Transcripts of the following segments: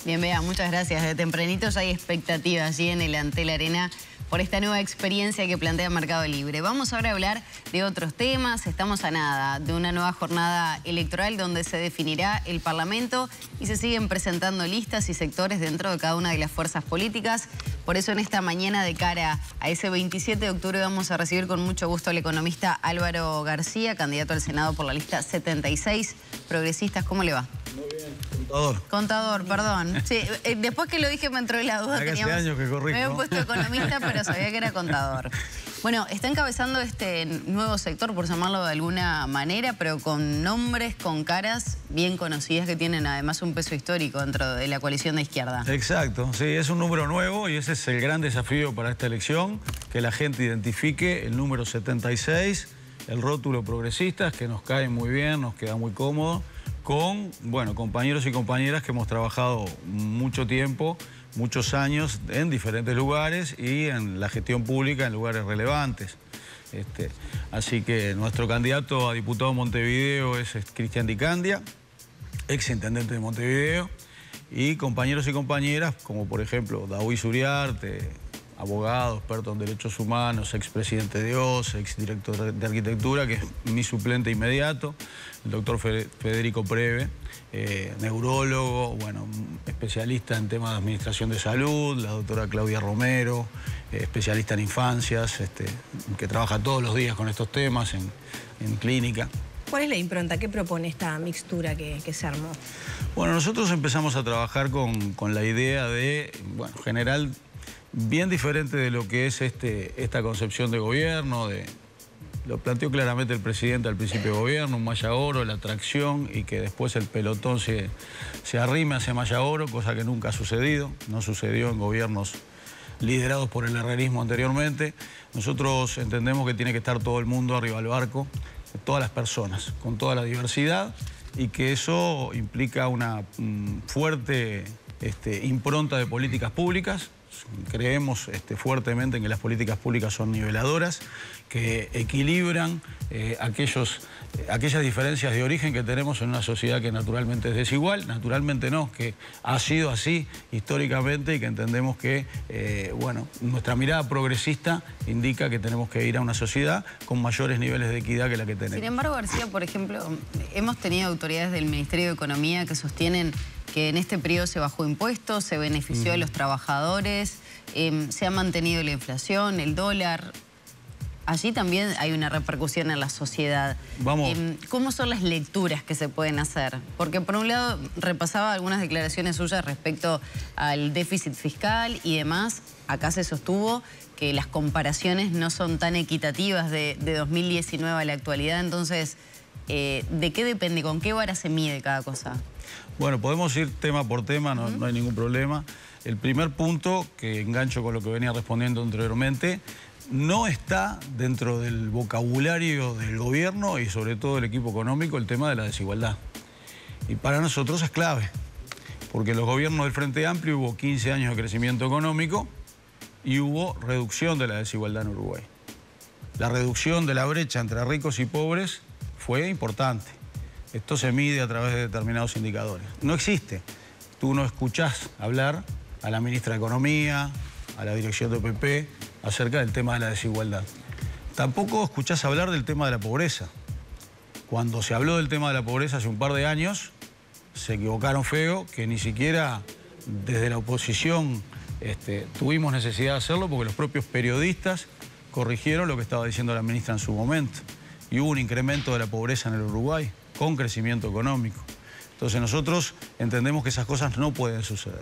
Bien, Bea, muchas gracias. De tempranito ya hay expectativas allí en el Antel Arena por esta nueva experiencia que plantea Mercado Libre. Vamos ahora a hablar de otros temas. Estamos a nada de una nueva jornada electoral donde se definirá el Parlamento y se siguen presentando listas y sectores dentro de cada una de las fuerzas políticas. Por eso en esta mañana, de cara a ese 27 de octubre, vamos a recibir con mucho gusto al economista Álvaro García, candidato al Senado por la lista 76. Progresistas, ¿cómo le va? Muy bien, contador. Contador, perdón. Sí, después que lo dije me entró la duda. Hace años que corrijo. Me habían puesto economista, pero sabía que era contador. Bueno, está encabezando este nuevo sector, por llamarlo de alguna manera, pero con nombres, con caras bien conocidas que tienen además un peso histórico dentro de la coalición de izquierda. Exacto, sí, es un número nuevo y ese es el gran desafío para esta elección, que la gente identifique el número 76, el rótulo progresistas, que nos cae muy bien, nos queda muy cómodo, con, bueno, compañeros y compañeras que hemos trabajado mucho tiempo, muchos años en diferentes lugares y en la gestión pública en lugares relevantes. Así que nuestro candidato a diputado de Montevideo es Cristian Di Candia, ex intendente de Montevideo, y compañeros y compañeras como por ejemplo David Suriarte, abogado, experto en derechos humanos, expresidente de OS, exdirector de arquitectura, que es mi suplente inmediato, el doctor Federico Preve, neurólogo, bueno, especialista en temas de administración de salud, la doctora Claudia Romero, especialista en infancias, que trabaja todos los días con estos temas en clínica. ¿Cuál es la impronta? ¿Qué propone esta mixtura que se armó? Bueno, nosotros empezamos a trabajar con la idea de, bueno, general bien diferente de lo que es esta concepción de gobierno, lo planteó claramente el presidente al principio de gobierno, un Maya Oro, la atracción y que después el pelotón se arrime hacia Maya Oro, cosa que nunca ha sucedido, no sucedió en gobiernos liderados por el herrerismo anteriormente. Nosotros entendemos que tiene que estar todo el mundo arriba del barco, todas las personas, con toda la diversidad y que eso implica una fuerte impronta de políticas públicas. Creemos fuertemente en que las políticas públicas son niveladoras, que equilibran aquellas diferencias de origen que tenemos en una sociedad que naturalmente es desigual, naturalmente no, que ha sido así históricamente y que entendemos que, bueno, nuestra mirada progresista indica que tenemos que ir a una sociedad con mayores niveles de equidad que la que tenemos. Sin embargo, García, por ejemplo, hemos tenido autoridades del Ministerio de Economía que sostienen que en este periodo se bajó impuestos, se benefició a los trabajadores, se ha mantenido la inflación, el dólar. Allí también hay una repercusión en la sociedad. Vamos. ¿Cómo son las lecturas que se pueden hacer? Porque por un lado repasaba algunas declaraciones suyas respecto al déficit fiscal y demás. Acá se sostuvo que las comparaciones no son tan equitativas de 2019 a la actualidad. Entonces, ¿de qué depende? ¿Con qué vara se mide cada cosa? Bueno, podemos ir tema por tema, no hay ningún problema. El primer punto, que engancho con lo que venía respondiendo anteriormente, no está dentro del vocabulario del gobierno y sobre todo del equipo económico el tema de la desigualdad. Y para nosotros es clave, porque en los gobiernos del Frente Amplio hubo 15 años de crecimiento económico y hubo reducción de la desigualdad en Uruguay. La reducción de la brecha entre ricos y pobres fue importante. Esto se mide a través de determinados indicadores. No existe. Tú no escuchás hablar a la ministra de Economía, a la dirección de OPP, acerca del tema de la desigualdad. Tampoco escuchás hablar del tema de la pobreza. Cuando se habló del tema de la pobreza hace un par de años, se equivocaron feo, que ni siquiera desde la oposición tuvimos necesidad de hacerlo porque los propios periodistas corrigieron lo que estaba diciendo la ministra en su momento. Y hubo un incremento de la pobreza en el Uruguay, con crecimiento económico. Entonces nosotros entendemos que esas cosas no pueden suceder.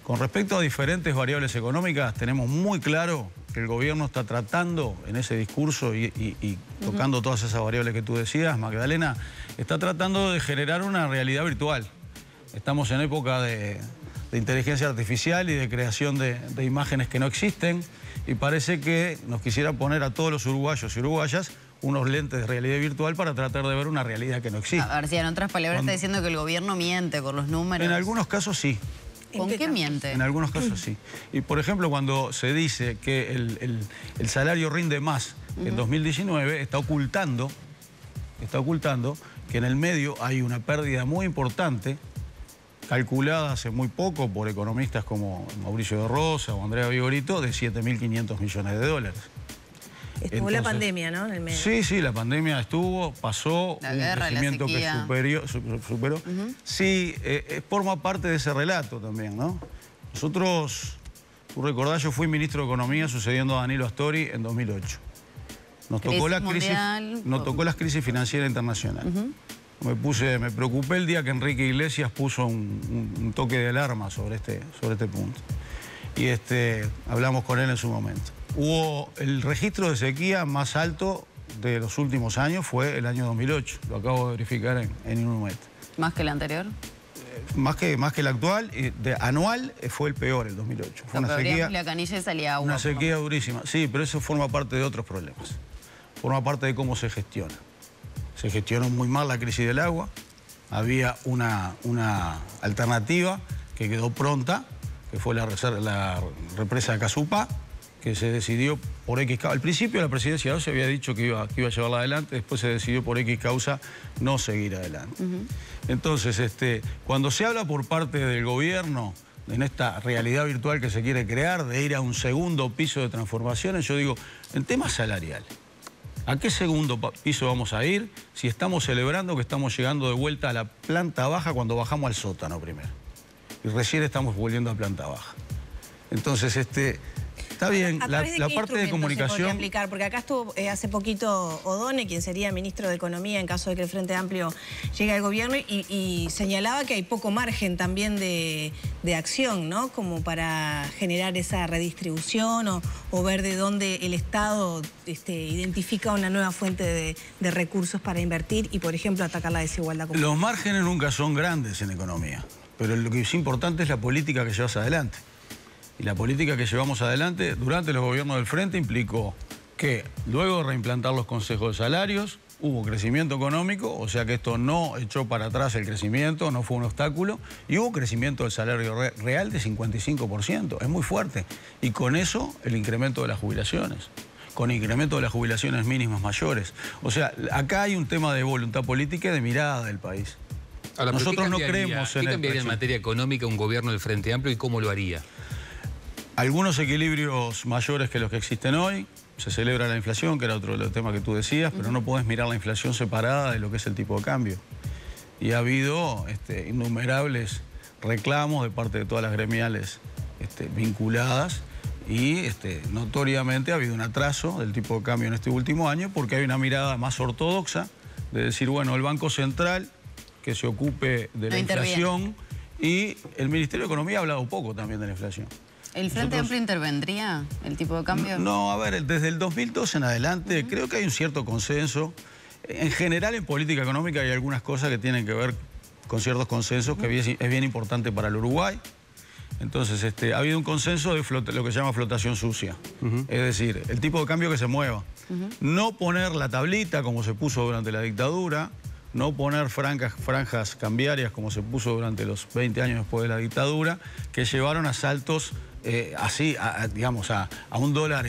Con respecto a diferentes variables económicas, tenemos muy claro que el gobierno está tratando en ese discurso y tocando todas esas variables que tú decías, Magdalena, está tratando de generar una realidad virtual. Estamos en época de inteligencia artificial y de creación de imágenes que no existen y parece que nos quisiera poner a todos los uruguayos y uruguayas unos lentes de realidad virtual para tratar de ver una realidad que no existe. García, en otras palabras, está diciendo que el gobierno miente con los números. En algunos casos sí. ¿Con qué miente? En algunos casos sí. Y por ejemplo, cuando se dice que el salario rinde más que en 2019, está ocultando que en el medio hay una pérdida muy importante calculada hace muy poco por economistas como Mauricio de Rosa o Andrea Vigorito, de 7.500 millones de dólares. Estuvo la pandemia, ¿no? En el medio. Sí, la pandemia estuvo, pasó, la un guerra, crecimiento que superó. Sí, forma parte de ese relato también, ¿no? Nosotros, tú recordás, yo fui ministro de Economía sucediendo a Danilo Astori en 2008. Nos tocó la crisis financiera internacional. Me preocupé el día que Enrique Iglesias puso un toque de alarma sobre este punto. Y hablamos con él en su momento. Hubo el registro de sequía más alto de los últimos años, fue el año 2008. Lo acabo de verificar en Inumet. ¿Más que el anterior? Más que el actual, anual fue el peor, el 2008. Fue una sequía, la canilla salía agua. una sequía durísima. Sí, pero eso forma parte de otros problemas. Forma parte de cómo se gestiona. Se gestionó muy mal la crisis del agua. Había una alternativa que quedó pronta, que fue la represa de Casupá, que se decidió por X causa. Al principio la presidencia se había dicho que iba a llevarla adelante, después se decidió por X causa no seguir adelante. Entonces, cuando se habla por parte del gobierno, en esta realidad virtual que se quiere crear, de ir a un segundo piso de transformaciones, yo digo, en temas salariales, ¿a qué segundo piso vamos a ir si estamos celebrando que estamos llegando de vuelta a la planta baja cuando bajamos al sótano primero? Y recién estamos volviendo a planta baja. Entonces, está bien, la parte de comunicación... Aplicar? Porque acá estuvo hace poquito O'Donnell, quien sería ministro de Economía en caso de que el Frente Amplio llegue al gobierno, y señalaba que hay poco margen también de acción, ¿no? Como para generar esa redistribución o ver de dónde el Estado identifica una nueva fuente de recursos para invertir y, por ejemplo, atacar la desigualdad. Los márgenes nunca son grandes en economía, pero lo que es importante es la política que llevas adelante. Y la política que llevamos adelante durante los gobiernos del Frente implicó que luego de reimplantar los consejos de salarios hubo crecimiento económico, o sea que esto no echó para atrás el crecimiento, no fue un obstáculo, y hubo crecimiento del salario real de 55%, es muy fuerte. Y con eso el incremento de las jubilaciones, con incremento de las jubilaciones mínimas mayores. O sea, acá hay un tema de voluntad política y de mirada del país. Ahora, nosotros no creemos en ¿qué cambiaría en materia económica un gobierno del Frente Amplio y cómo lo haría? Algunos equilibrios mayores que los que existen hoy. Se celebra la inflación, que era otro de los temas que tú decías, pero no podés mirar la inflación separada de lo que es el tipo de cambio. Y ha habido innumerables reclamos de parte de todas las gremiales vinculadas y notoriamente ha habido un atraso del tipo de cambio en este último año porque hay una mirada más ortodoxa de decir, bueno, el Banco Central que se ocupe de la inflación, y el Ministerio de Economía ha hablado poco también de la inflación. ¿El Frente Amplio intervendría el tipo de cambio? No, a ver, desde el 2002 en adelante creo que hay un cierto consenso. En general en política económica hay algunas cosas que tienen que ver con ciertos consensos que es bien importante para el Uruguay. Entonces ha habido un consenso de lo que se llama flotación sucia. Es decir, el tipo de cambio que se mueva. No poner la tablita como se puso durante la dictadura, no poner franjas cambiarias como se puso durante los 20 años después de la dictadura, que llevaron a saltos digamos, a un dólar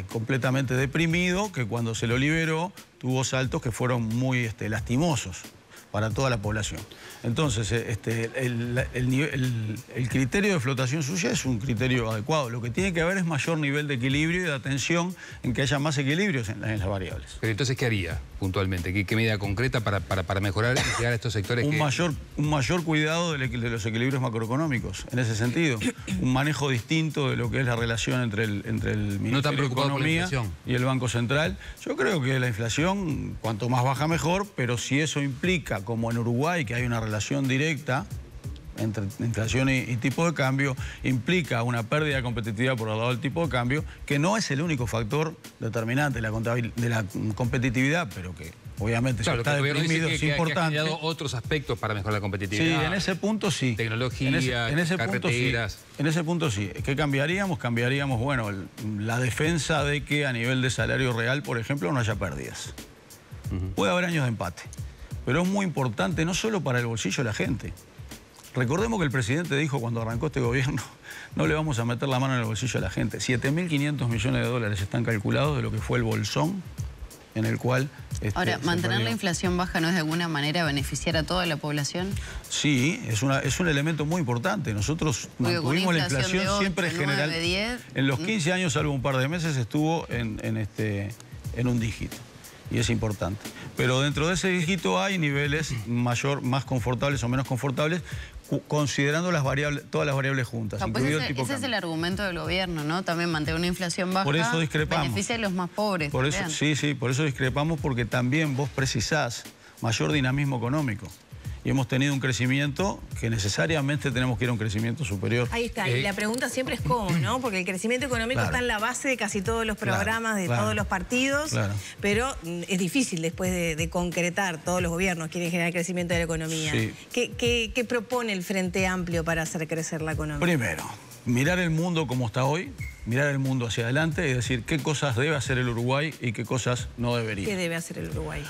completamente deprimido, que cuando se lo liberó tuvo saltos que fueron muy lastimosos para toda la población. Entonces, el criterio de flotación sucia es un criterio adecuado. Lo que tiene que haber es mayor nivel de equilibrio y de atención en que haya más equilibrios en las variables. Pero entonces, ¿qué haría puntualmente? ¿Qué medida concreta para mejorar y llegar a estos sectores? Un mayor cuidado de los equilibrios macroeconómicos, en ese sentido. Un manejo distinto de lo que es la relación entre el Ministerio de Economía y el Banco Central. Yo creo que la inflación, cuanto más baja mejor, pero si eso implica, como en Uruguay, que hay una relación directa entre inflación y tipo de cambio, implica una pérdida de competitividad por el lado del tipo de cambio, que no es el único factor determinante de la competitividad, pero que obviamente claro, está deprimido, es importante. Que ha generado otros aspectos para mejorar la competitividad. Sí, en ese punto sí. Tecnología, carreteras. En ese punto sí. ¿Qué cambiaríamos? Cambiaríamos, bueno, la defensa de que a nivel de salario real, por ejemplo, no haya pérdidas. Puede haber años de empate, pero es muy importante no solo para el bolsillo de la gente. Recordemos que el presidente dijo cuando arrancó este gobierno, no le vamos a meter la mano en el bolsillo de la gente. 7.500 millones de dólares están calculados de lo que fue el bolsón en el cual... Ahora, ¿mantener la inflación baja no es de alguna manera beneficiar a toda la población? Sí, es un elemento muy importante. Nosotros mantuvimos la inflación siempre general. En los 15 años, salvo un par de meses, estuvo en un dígito. Y es importante. Pero dentro de ese dígito hay niveles más confortables o menos confortables, considerando todas las variables juntas. Pues ese es el argumento del gobierno, ¿no? También mantener una inflación baja. Por eso discrepamos. Beneficia a los más pobres. Por eso, sí, por eso discrepamos, porque también vos precisás mayor dinamismo económico. Y hemos tenido un crecimiento que necesariamente tenemos que ir a un crecimiento superior. Ahí está, y la pregunta siempre es cómo, ¿no? Porque el crecimiento económico está en la base de casi todos los programas, de todos los partidos, pero es difícil después de concretar. Todos los gobiernos quieren generar crecimiento de la economía. Sí. ¿Qué propone el Frente Amplio para hacer crecer la economía? Primero, mirar el mundo como está hoy, mirar el mundo hacia adelante y decir qué cosas debe hacer el Uruguay y qué cosas no debería. ¿Qué debe hacer el Uruguay?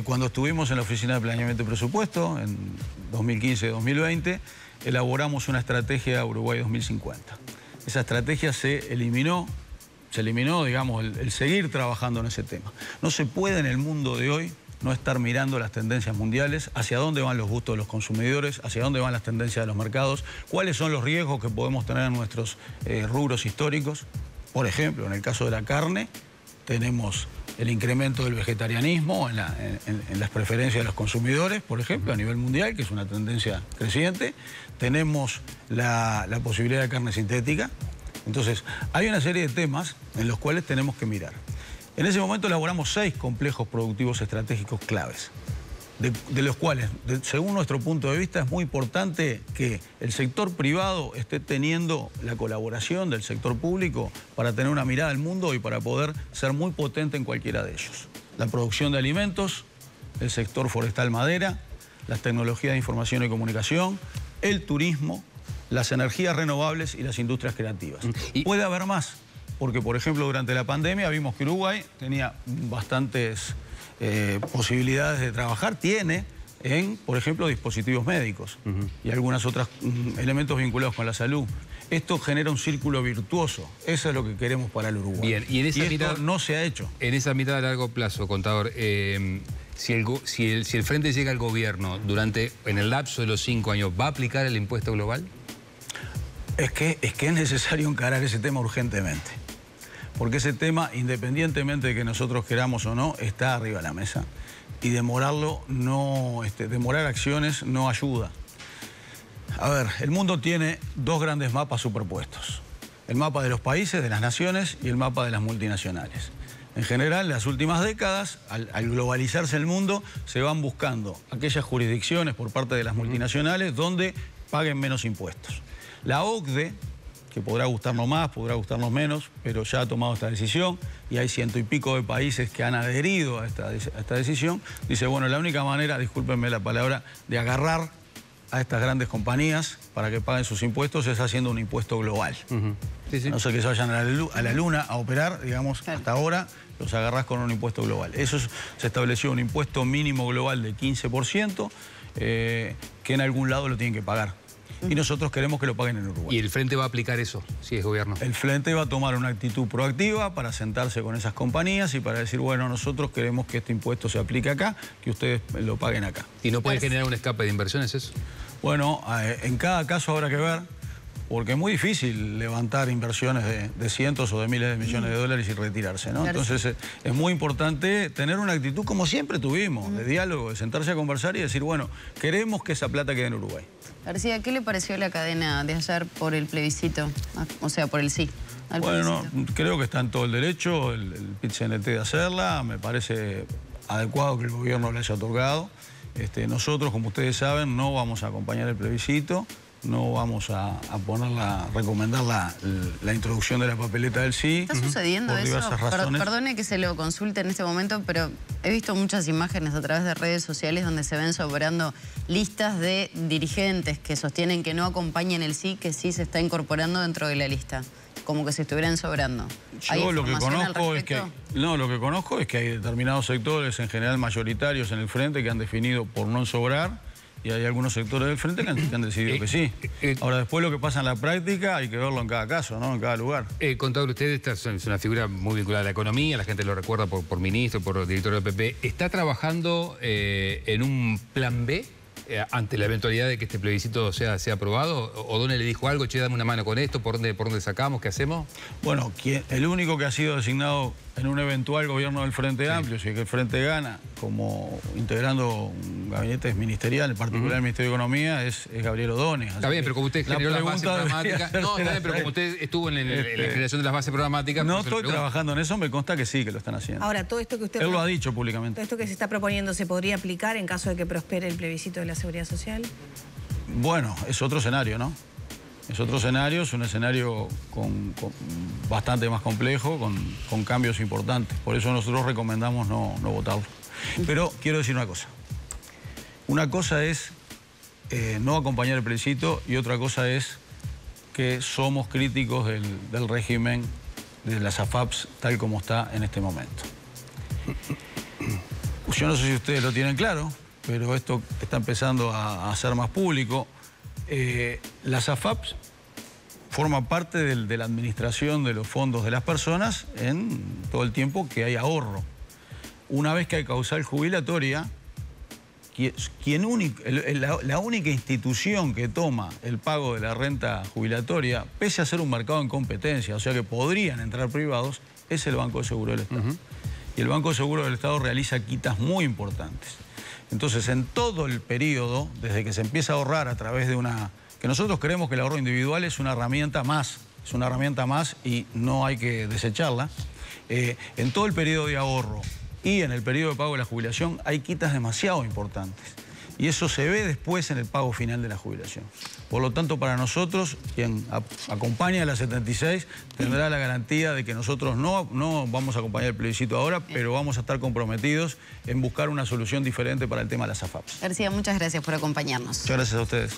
Cuando estuvimos en la Oficina de Planeamiento y Presupuesto, en 2015-2020, elaboramos una estrategia Uruguay 2050. Esa estrategia se eliminó, digamos, el seguir trabajando en ese tema. No se puede en el mundo de hoy no estar mirando las tendencias mundiales, hacia dónde van los gustos de los consumidores, hacia dónde van las tendencias de los mercados, cuáles son los riesgos que podemos tener en nuestros rubros históricos. Por ejemplo, en el caso de la carne, tenemos el incremento del vegetarianismo en las preferencias de los consumidores, por ejemplo, a nivel mundial, que es una tendencia creciente. Tenemos la posibilidad de carne sintética. Entonces, hay una serie de temas en los cuales tenemos que mirar. En ese momento elaboramos 6 complejos productivos estratégicos claves, de los cuales, según nuestro punto de vista, es muy importante que el sector privado esté teniendo la colaboración del sector público para tener una mirada al mundo y para poder ser muy potente en cualquiera de ellos. La producción de alimentos, el sector forestal madera, las tecnologías de información y comunicación, el turismo, las energías renovables y las industrias creativas. Puede haber más, porque, por ejemplo, durante la pandemia vimos que Uruguay tenía bastantes posibilidades de trabajar, tiene en, por ejemplo, dispositivos médicos y algunos otros elementos vinculados con la salud. Esto genera un círculo virtuoso. Eso es lo que queremos para el Uruguay. Bien, y esto no se ha hecho. En esa mirada a largo plazo, contador, si el Frente llega al gobierno en el lapso de los 5 años, ¿va a aplicar el impuesto global? Es que es necesario encarar ese tema urgentemente. Porque ese tema, independientemente de que nosotros queramos o no, está arriba de la mesa. Y demorarlo demorar acciones no ayuda. A ver, el mundo tiene 2 grandes mapas superpuestos. El mapa de los países, de las naciones, y el mapa de las multinacionales. En general, en las últimas décadas, al globalizarse el mundo, se van buscando aquellas jurisdicciones por parte de las multinacionales donde paguen menos impuestos. La OCDE, que podrá gustarnos más, podrá gustarnos menos, pero ya ha tomado esta decisión y hay 100 y pico de países que han adherido a esta decisión, dice, bueno, la única manera, discúlpenme la palabra, de agarrar a estas grandes compañías para que paguen sus impuestos es haciendo un impuesto global. No sé que se vayan a la luna a operar, digamos, hasta ahora los agarrás con un impuesto global. Eso se estableció un impuesto mínimo global de 15%, que en algún lado lo tienen que pagar. Y nosotros queremos que lo paguen en Uruguay. ¿Y el Frente va a aplicar eso, si es gobierno? El Frente va a tomar una actitud proactiva para sentarse con esas compañías y para decir, bueno, nosotros queremos que este impuesto se aplique acá, que ustedes lo paguen acá. ¿Y no puede generar un escape de inversiones eso? Bueno, en cada caso habrá que ver, porque es muy difícil levantar inversiones de cientos o de miles de millones de dólares y retirarse, ¿no? Entonces es muy importante tener una actitud como siempre tuvimos, de diálogo, de sentarse a conversar y decir, bueno, queremos que esa plata quede en Uruguay. García, ¿qué le pareció la cadena de ayer por el plebiscito? O sea, por el sí. Bueno, creo que está en todo el derecho el PIT-CNT de hacerla. Me parece adecuado que el gobierno le haya otorgado. Nosotros, como ustedes saben, no vamos a acompañar el plebiscito. No vamos a recomendar la introducción de la papeleta del sí. ¿Está sucediendo por diversas razones? Perdone que se lo consulte en este momento, pero he visto muchas imágenes a través de redes sociales donde se ven sobrando listas de dirigentes que sostienen que no acompañan el sí, que sí se está incorporando dentro de la lista. Como que se estuvieran sobrando. Yo lo que conozco es que hay determinados sectores, en general mayoritarios en el Frente, que han definido por no sobrar y hay algunos sectores del frente que han decidido que sí. Ahora, después lo que pasa en la práctica hay que verlo en cada caso, ¿no? En cada lugar. Contador, usted es una figura muy vinculada a la economía, la gente lo recuerda por ministro, por director del PP. ¿Está trabajando en un plan B ante la eventualidad de que este plebiscito sea aprobado? ¿O'Donnell le dijo algo? Che, dame una mano con esto, ¿por dónde sacamos? ¿Qué hacemos? Bueno, el único que ha sido designado en un eventual gobierno del Frente Amplio, si es que el Frente gana, como integrando un gabinete ministerial, en particular el Ministerio de Economía, es Gabriel O'Donnell. Está bien, pero como usted generó las bases programáticas... No, está bien, pero como usted estuvo en la generación de las bases programáticas... No estoy trabajando en eso, me consta que sí, que lo están haciendo. Ahora, todo esto que usted... Él lo ha dicho públicamente. Todo esto que se está proponiendo, ¿se podría aplicar en caso de que prospere el plebiscito de la Seguridad Social? Bueno, es otro escenario, ¿no? Es otro escenario, es un escenario bastante más complejo, con cambios importantes. Por eso nosotros recomendamos no votarlo. Pero quiero decir una cosa. Una cosa es no acompañar el plebiscito y otra cosa es que somos críticos del régimen de las AFAPs tal como está en este momento. Yo no sé si ustedes lo tienen claro, pero esto está empezando a ser más público. Las AFAPs forman parte de la administración de los fondos de las personas en todo el tiempo que hay ahorro. Una vez que hay causal jubilatoria, la única institución que toma el pago de la renta jubilatoria, pese a ser un mercado en competencia, o sea que podrían entrar privados, es el Banco de Seguro del Estado. Y el Banco de Seguro del Estado realiza quitas muy importantes. Entonces, en todo el periodo, desde que se empieza a ahorrar a través de que nosotros creemos que el ahorro individual es una herramienta más y no hay que desecharla. En todo el periodo de ahorro y en el periodo de pago de la jubilación hay quitas demasiado importantes. Y eso se ve después en el pago final de la jubilación. Por lo tanto, para nosotros, quien acompaña a la 76 tendrá la garantía de que nosotros no vamos a acompañar el plebiscito ahora, pero vamos a estar comprometidos en buscar una solución diferente para el tema de las AFAPs. García, muchas gracias por acompañarnos. Muchas gracias a ustedes.